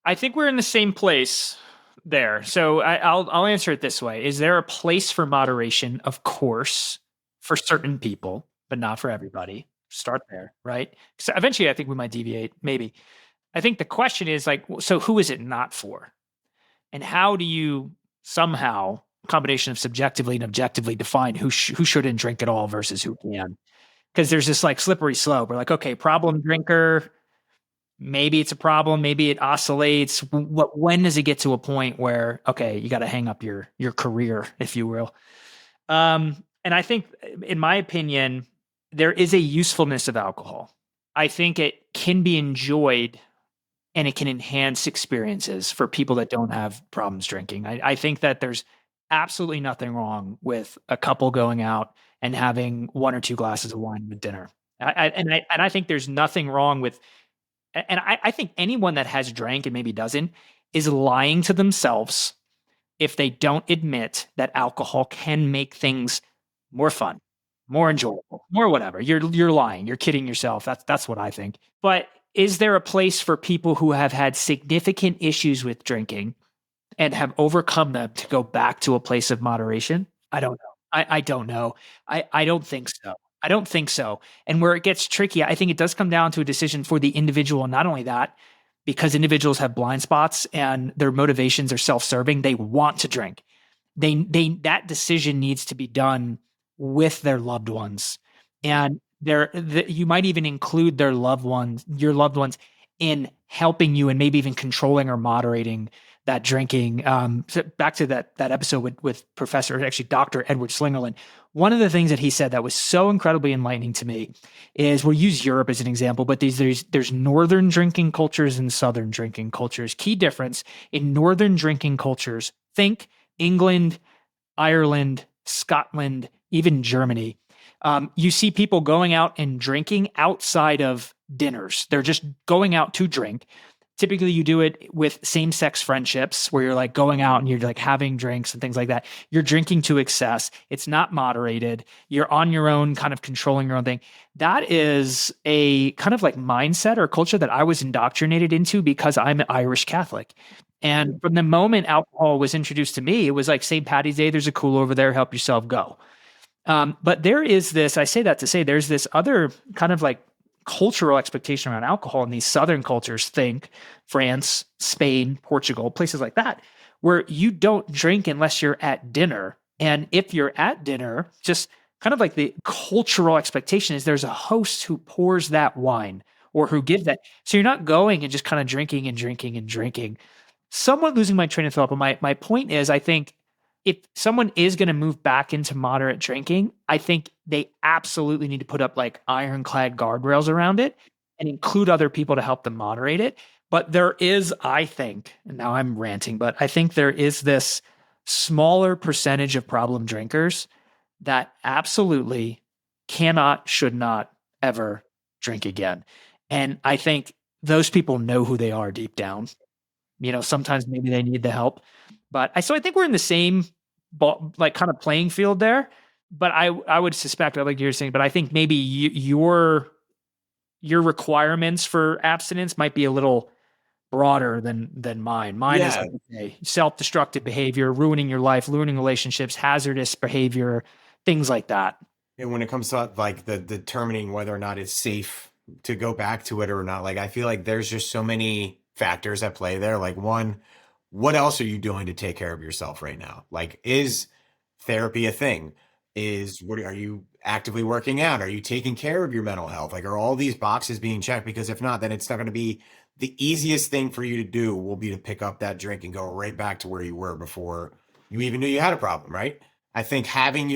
I think we're in the same place there. So I'll answer it this way. Is there a place for moderation? Of course, for certain people, but not for everybody. Start there, right? So eventually I think we might deviate, maybe. I think the question is like, so who is it not for? And how do you somehow, combination of subjectively and objectively, define who shouldn't drink at all versus who can? Because there's this like slippery slope. We're like, okay, problem drinker, maybe it's a problem, maybe it oscillates. When does it get to a point where, okay, you got to hang up your career, if you will? And I think, in my opinion, there is a usefulness of alcohol. I think it can be enjoyed and it can enhance experiences for people that don't have problems drinking. I think that there's absolutely nothing wrong with a couple going out and having one or two glasses of wine with dinner. I think there's nothing wrong with, and I think anyone that has drank and maybe doesn't is lying to themselves if they don't admit that alcohol can make things more fun, more enjoyable, more whatever. You're lying. You're kidding yourself. That's what I think. But is there a place for people who have had significant issues with drinking and have overcome them to go back to a place of moderation? I don't know. I don't know. I don't think so. I don't think so. And where it gets tricky, I think it does come down to a decision for the individual. And not only that, because individuals have blind spots and their motivations are self-serving, they want to drink. That decision needs to be done with their loved ones. And you might even include your loved ones in helping you and maybe even controlling or moderating that drinking. So back to that episode with Professor, actually Dr. Edward Slingerland. One of the things that he said that was so incredibly enlightening to me is, we'll use Europe as an example, but there's northern drinking cultures and southern drinking cultures. Key difference in northern drinking cultures, think England, Ireland, Scotland, even Germany. You see people going out and drinking outside of dinners. They're just going out to drink. Typically, you do it with same-sex friendships where you're like going out and you're like having drinks and things like that. You're drinking to excess. It's not moderated. You're on your own, kind of controlling your own thing. That is a kind of like mindset or culture that I was indoctrinated into because I'm an Irish Catholic. And from the moment alcohol was introduced to me, it was like St. Patty's Day, there's a cooler over there, help yourself, go. But there is this, I say that to say, there's this other kind of like cultural expectation around alcohol in these southern cultures, think France, Spain, Portugal, places like that, where you don't drink unless you're at dinner. And if you're at dinner, just kind of like the cultural expectation is there's a host who pours that wine or who gives that. So you're not going and just kind of drinking and drinking and drinking. Somewhat losing my train of thought, but my point is, I think if someone is going to move back into moderate drinking, I think they absolutely need to put up like ironclad guardrails around it and include other people to help them moderate it. But there is, I think, and now I'm ranting, but I think there is this smaller percentage of problem drinkers that absolutely cannot, should not ever drink again. And I think those people know who they are deep down. Sometimes maybe they need the help. So I think we're in the same like kind of playing field there. But I would suspect, like you're saying, but I think maybe your requirements for abstinence might be a little broader than mine. Mine is Yeah. like, okay, self-destructive behavior, ruining your life, ruining relationships, hazardous behavior, things like that. And when it comes to like the determining whether or not it's safe to go back to it or not, like I feel like there's just so many factors at play there. Like one, what else are you doing to take care of yourself right now? Like, is therapy a thing? Are you actively working out? Are you taking care of your mental health? Like, are all these boxes being checked? Because if not, then it's not going to be the easiest thing for you to do will be to pick up that drink and go right back to where you were before you even knew you had a problem, right? I think having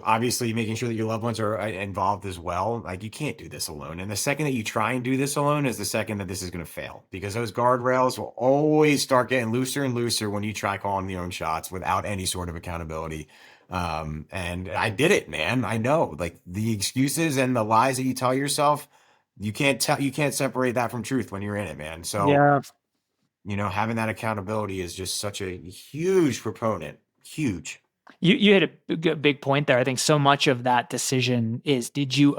obviously making sure that your loved ones are involved as well. Like you can't do this alone. And the second that you try and do this alone is the second that this is going to fail because those guardrails will always start getting looser and looser when you try calling your own shots without any sort of accountability. And I did it, man. I know like the excuses and the lies that you tell yourself, you can't separate that from truth when you're in it, man. So, Yeah. Having that accountability is just such a huge proponent, huge. You hit a big point there. I think so much of that decision is, did you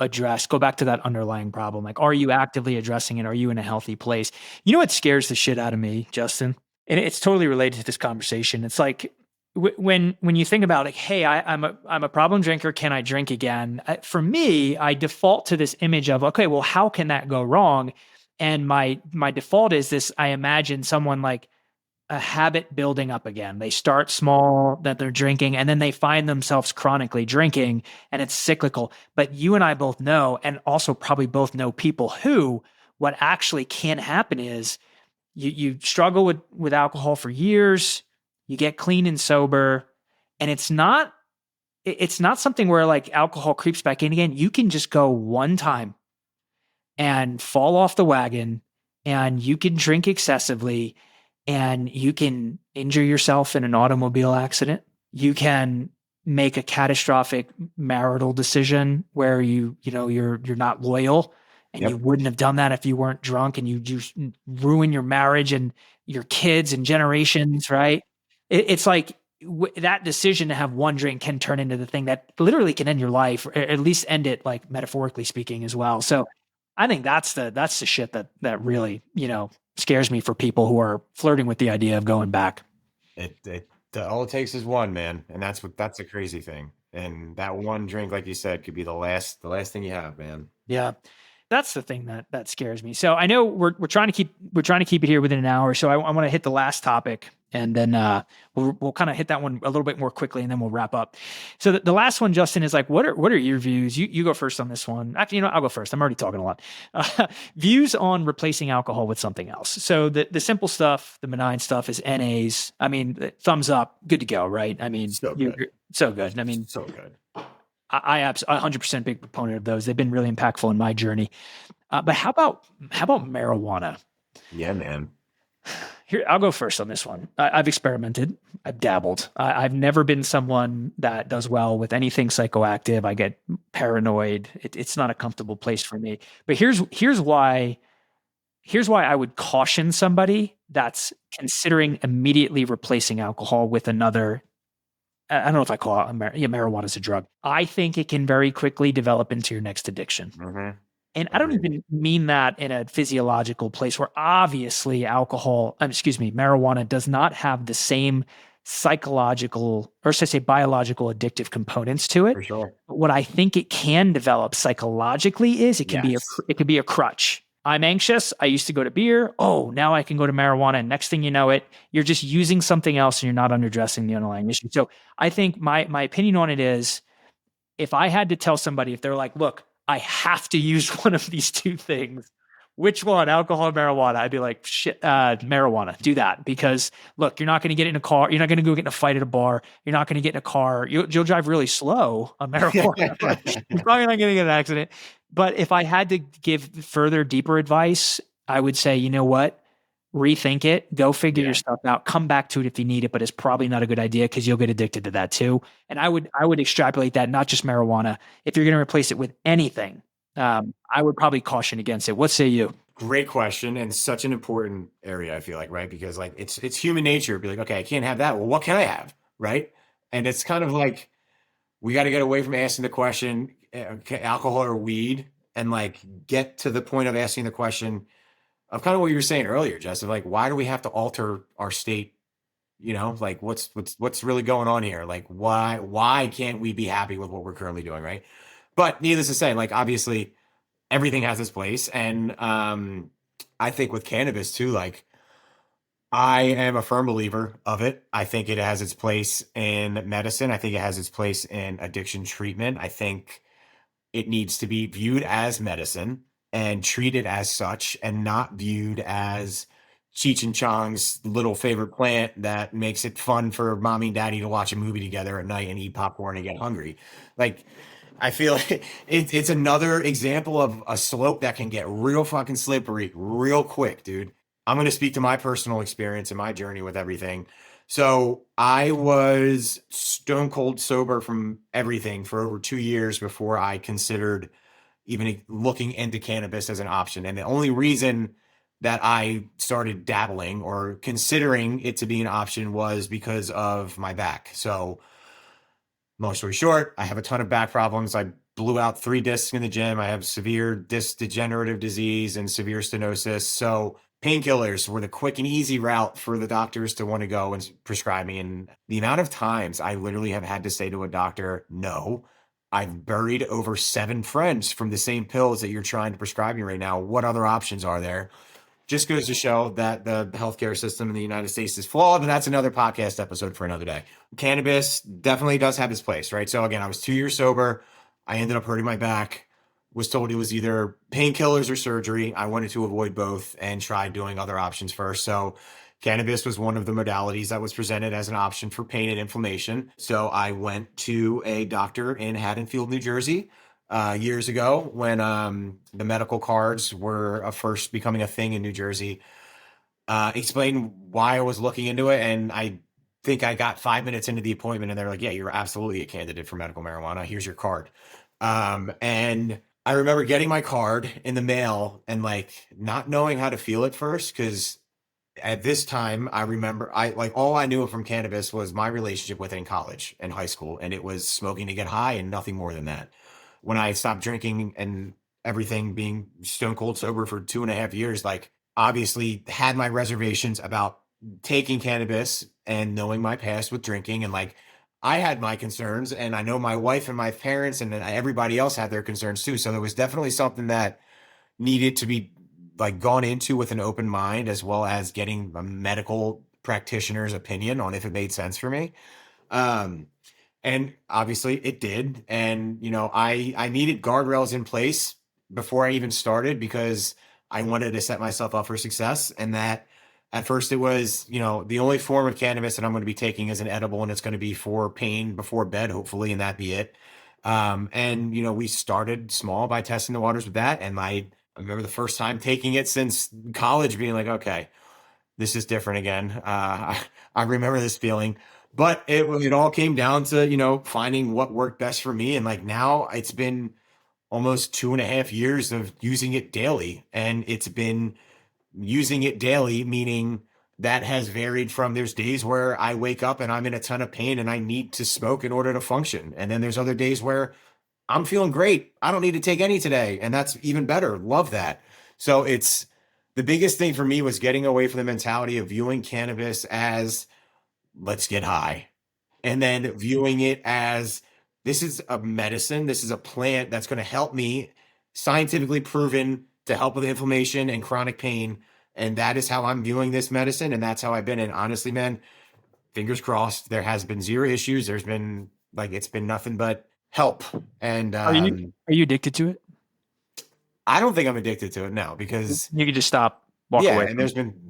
go back to that underlying problem? Like, are you actively addressing it? Are you in a healthy place? You know what scares the shit out of me, Justin? And it's totally related to this conversation. It's like when you think about like, hey, I'm a problem drinker. Can I drink again? For me, I default to this image of, okay, well, how can that go wrong? And my default is this. I imagine someone like a habit building up again. They start small that they're drinking and then they find themselves chronically drinking and it's cyclical. But you and I both know, and also probably both know people who what actually can happen is you struggle with alcohol for years, you get clean and sober, and it's not something where like alcohol creeps back in again. You can just go one time and fall off the wagon and you can drink excessively and you can injure yourself in an automobile accident. You can make a catastrophic marital decision where you're not loyal and Yep. you wouldn't have done that if you weren't drunk, and you just ruin your marriage and your kids and generations, right? It's like that decision to have one drink can turn into the thing that literally can end your life, or at least end it, like metaphorically speaking, as well. So I think that's the shit that really, scares me for people who are flirting with the idea of going back. All it takes is one, man, and that's the crazy thing. And that one drink, like you said, could be the last thing you have, man. Yeah. That's the thing that scares me. So I know we're trying to keep it here within an hour. So I want to hit the last topic, and then we'll kind of hit that one a little bit more quickly, and then we'll wrap up. So the last one, Justin, is like, what are your views? You go first on this one. Actually, I'll go first. I'm already talking a lot. Views on replacing alcohol with something else. So the simple stuff, the benign stuff, is NAs. I mean, thumbs up, good to go, right? I mean, So good. so good. I mean, So good. I am 100% big proponent of those. They've been really impactful in my journey. But how about marijuana? Yeah, man. Here, I'll go first on this one. I've experimented. I've dabbled. I've never been someone that does well with anything psychoactive. I get paranoid. It's not a comfortable place for me. But here's why I would caution somebody that's considering immediately replacing alcohol with another. I don't know if I call it marijuana as a drug. I think it can very quickly develop into your next addiction. Mm-hmm. And I don't even mean that in a physiological place where obviously marijuana does not have the same psychological, or should I say biological, addictive components to it. For sure. But what I think it can develop psychologically is it can be a crutch. I'm anxious. I used to go to beer. Oh, now I can go to marijuana. And next thing you know it, you're just using something else and you're not addressing the underlying issue. So I think my opinion on it is, if I had to tell somebody, if they're like, look, I have to use one of these two things, which one, alcohol or marijuana? I'd be like, shit, marijuana, do that. Because look, you're not going to get in a car. You're not going to go get in a fight at a bar. You're not going to get in a car. You'll drive really slow on marijuana. You're probably not going to get in an accident. But if I had to give further, deeper advice, I would say, you know what? Rethink it, go figure your stuff out, come back to it if you need it, but it's probably not a good idea because you'll get addicted to that too. And I would extrapolate that, not just marijuana. If you're going to replace it with anything, I would probably caution against it. What say you? Great question, and such an important area, I feel like, right? Because like it's human nature to be like, okay, I can't have that. Well, what can I have? Right? And it's kind of like we got to get away from asking the question, alcohol or weed, and like get to the point of asking the question of kind of what you were saying earlier, Jess, of like, why do we have to alter our state? You know, like what's really going on here? Like why can't we be happy with what we're currently doing, right? But needless to say, like obviously everything has its place. And I think with cannabis too, like I am a firm believer of it. I think it has its place in medicine. I think it has its place in addiction treatment. I think it needs to be viewed as medicine and treated as such and not viewed as Cheech and Chong's little favorite plant that makes it fun for mommy and daddy to watch a movie together at night and eat popcorn and get hungry. Like, I feel like it's another example of a slope that can get real fucking slippery real quick, dude. I'm going to speak to my personal experience and my journey with everything. So I was stone cold sober from everything for over 2 years before I considered even looking into cannabis as an option. And the only reason that I started dabbling or considering it to be an option was because of my back. So long story short, I have a ton of back problems. I blew out 3 discs in the gym. I have severe disc degenerative disease and severe stenosis. So painkillers were the quick and easy route for the doctors to want to go and prescribe me. And the amount of times I literally have had to say to a doctor, no, I've buried over 7 friends from the same pills that you're trying to prescribe me right now. What other options are there? Just goes to show that the healthcare system in the United States is flawed, but that's another podcast episode for another day. Cannabis definitely does have its place, right? So again, I was 2 years sober. I ended up hurting my back, was told it was either painkillers or surgery. I wanted to avoid both and tried doing other options first. So cannabis was one of the modalities that was presented as an option for pain and inflammation. So I went to a doctor in Haddonfield, New Jersey, years ago when the medical cards were first becoming a thing in New Jersey. Explained why I was looking into it, and I think I got 5 minutes into the appointment, and they're like, "Yeah, you're absolutely a candidate for medical marijuana. Here's your card." And I remember getting my card in the mail and like not knowing how to feel at first because at this time I remember I like all I knew from cannabis was my relationship with it in college and high school, and it was smoking to get high and nothing more than that. When I stopped drinking and everything being stone cold sober for 2.5 years, like obviously had my reservations about taking cannabis and knowing my past with drinking. And like I had my concerns, and I know my wife and my parents and then everybody else had their concerns too. So there was definitely something that needed to be like gone into with an open mind, as well as getting a medical practitioner's opinion on if it made sense for me. Um, and obviously it did. And, you know, I needed guardrails in place before I even started because I wanted to set myself up for success. And that at first it was, you know, the only form of cannabis that I'm going to be taking is an edible, and it's going to be for pain before bed, hopefully, and that be it. And, you know, we started small by testing the waters with that. And I remember the first time taking it since college being like, okay, this is different again. I remember this feeling, but it all came down to, you know, finding what worked best for me. And like now it's been almost 2.5 years of using it daily, and it's been using it daily, meaning that has varied from there's days where I wake up and I'm in a ton of pain and I need to smoke in order to function. And then there's other days where I'm feeling great. I don't need to take any today. And that's even better. Love that. So it's the biggest thing for me was getting away from the mentality of viewing cannabis as let's get high, and then viewing it as this is a medicine. This is a plant that's going to help me, scientifically proven to help with inflammation and chronic pain. And that is how I'm viewing this medicine. And that's how I've been. And honestly, man, fingers crossed, there has been zero issues. There's been like, it's been nothing but help. And Are you addicted to it? I don't think I'm addicted to it now because You could just stop, walk yeah, away. and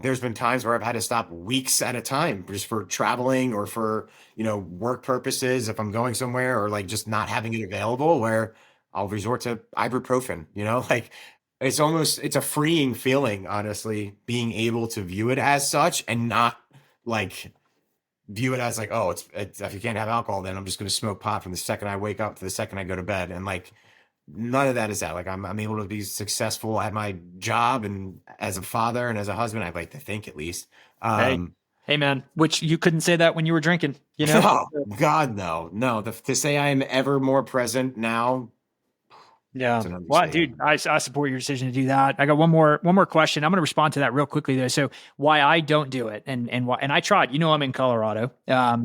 there's been times where I've had to stop weeks at a time just for traveling or for, you know, work purposes if I'm going somewhere or like just not having it available where I'll resort to ibuprofen, you know, like it's a freeing feeling, honestly, being able to view it as such and not like view it as like, oh, it's if you can't have alcohol, then I'm just going to smoke pot from the second I wake up to the second I go to bed. And like, none of that is that. Like I'm able to be successful at my job and as a father and as a husband. I'd like to think at least. Hey, Um, hey, man, which you couldn't say that when you were drinking, you know? oh God, no, no. To say I am ever more present now, Yeah. it's an Well, understatement. dude, I support your decision to do that. I got one more question. I'm going to respond to that real quickly though. So why I don't do it and why, and I tried, I'm in Colorado. I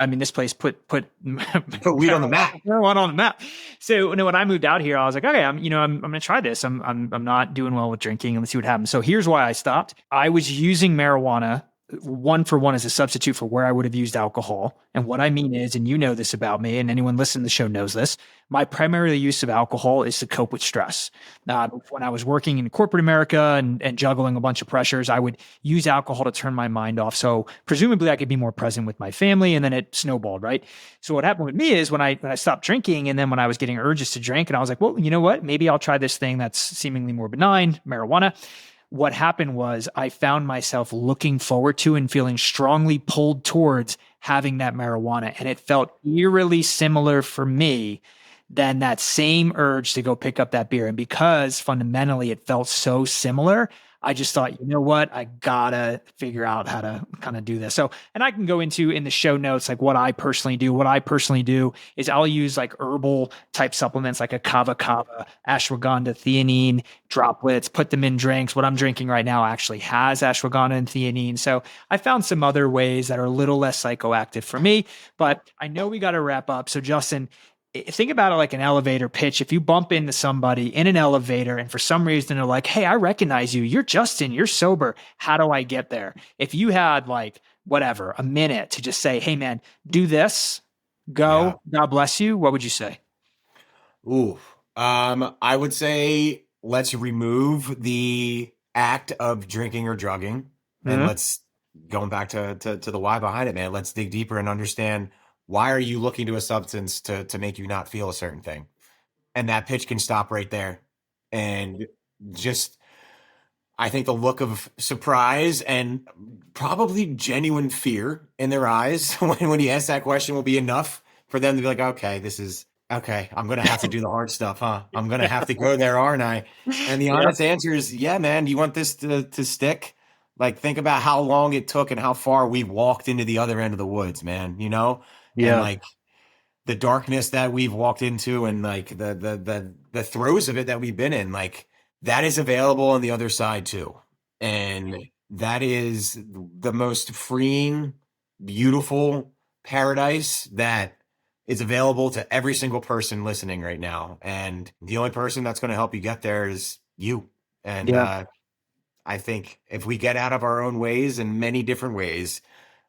mean, this place put Put weed on the map. marijuana on the map. So when I moved out here, I was like, okay, I'm going to try this. I'm not doing well with drinking and let's see what happens. So here's why I stopped. I was using marijuana one for one as a substitute for where I would have used alcohol. And what I mean is, and you know this about me, and anyone listening to the show knows this, my primary use of alcohol is to cope with stress. When I was working in corporate America and juggling a bunch of pressures, I would use alcohol to turn my mind off. So presumably I could be more present with my family, and then it snowballed, right? So what happened with me is when I stopped drinking, and then when I was getting urges to drink, and I was like, well, you know what? Maybe I'll try this thing that's seemingly more benign, marijuana. What happened was I found myself looking forward to and feeling strongly pulled towards having that marijuana. And it felt eerily similar for me than that same urge to go pick up that beer. And because fundamentally it felt so similar, I just thought, you know what? I gotta figure out how to kind of do this. So, and I can go into in the show notes, like what I personally do. What I personally do is I'll use like herbal type supplements like a kava, ashwagandha, theanine droplets, put them in drinks. What I'm drinking right now actually has ashwagandha and theanine. So I found some other ways that are a little less psychoactive for me, but I know we got to wrap up. So Justin, think about it like an elevator pitch. If you bump into somebody in an elevator and for some reason they're like, hey, I recognize you. You're Justin. You're sober. How do I get there? If you had like whatever, a minute to just say, hey, man, do this, go, God bless you. What would you say? Ooh, I would say let's remove the act of drinking or drugging, and Mm-hmm. let's going back to the why behind it, man. Let's dig deeper and understand why are you looking to a substance to make you not feel a certain thing, and that pitch can stop right there, and just I think the look of surprise and probably genuine fear in their eyes when you ask that question will be enough for them to be like, okay, this is okay. I'm going to have to do the hard stuff, huh? I'm going to have to go there, aren't I? And the Yeah. honest answer is, yeah, man, do you want this to stick? Like, think about how long it took and how far we walked into the other end of the woods, man, and Yeah. like the darkness that we've walked into and like the throes of it that we've been in, like that is available on the other side too. And that is the most freeing, beautiful paradise that is available to every single person listening right now. And the only person that's going to help you get there is you. And Yeah. I think if we get out of our own ways in many different ways,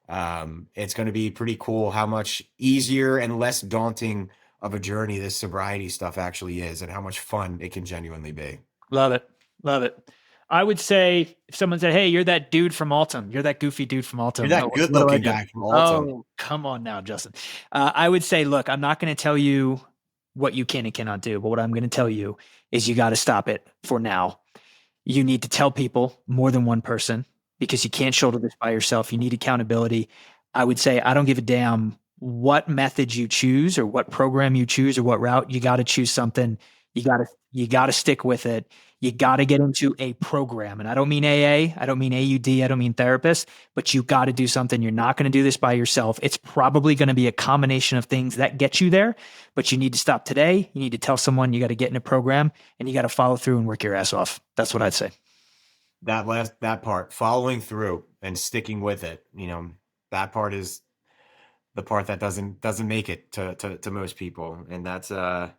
it's going to be pretty cool how much easier and less daunting of a journey this sobriety stuff actually is and how much fun it can genuinely be. Love it. Love it. I would say if someone said, hey, you're that dude from Altum, you're that goofy dude from Altum. You're that good What do I looking do? guy from Alton. Oh, come on now, Justin. I would say, look, I'm not going to tell you what you can and cannot do, but what I'm going to tell you is you got to stop it for now. You need to tell people, more than one person, because you can't shoulder this by yourself. You need accountability. I would say, I don't give a damn what method you choose or what program you choose or what route. You got to choose something. You got to stick with it. You got to get into a program. And I don't mean AA, I don't mean AUD, I don't mean therapist, but you got to do something. You're not going to do this by yourself. It's probably going to be a combination of things that get you there, but you need to stop today. You need to tell someone you got to get in a program and you got to follow through and work your ass off. That's what I'd say. That part, following through and sticking with it, that part is the part that doesn't make it to most people. And that's the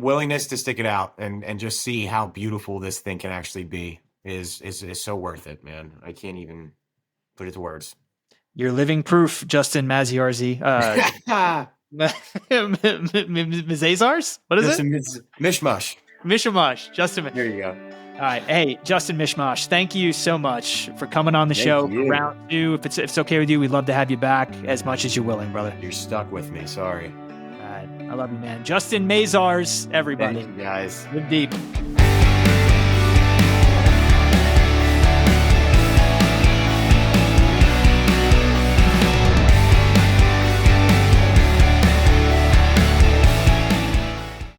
willingness to stick it out and just see how beautiful this thing can actually be is so worth it, man. I can't even put it to words. You're living proof, Justin Maziarz. Maziarz? What is it? Mishmash. Mishmash. Justin. There you go. All right. Hey, Justin Mishmash, thank you so much for coming on the show for round 2. If it's okay with you, we'd love to have you back as much as you're willing, brother. You're stuck with me. Sorry. All right. I love you, man. Justin Maziarz, everybody. Thank you, guys. Live deep.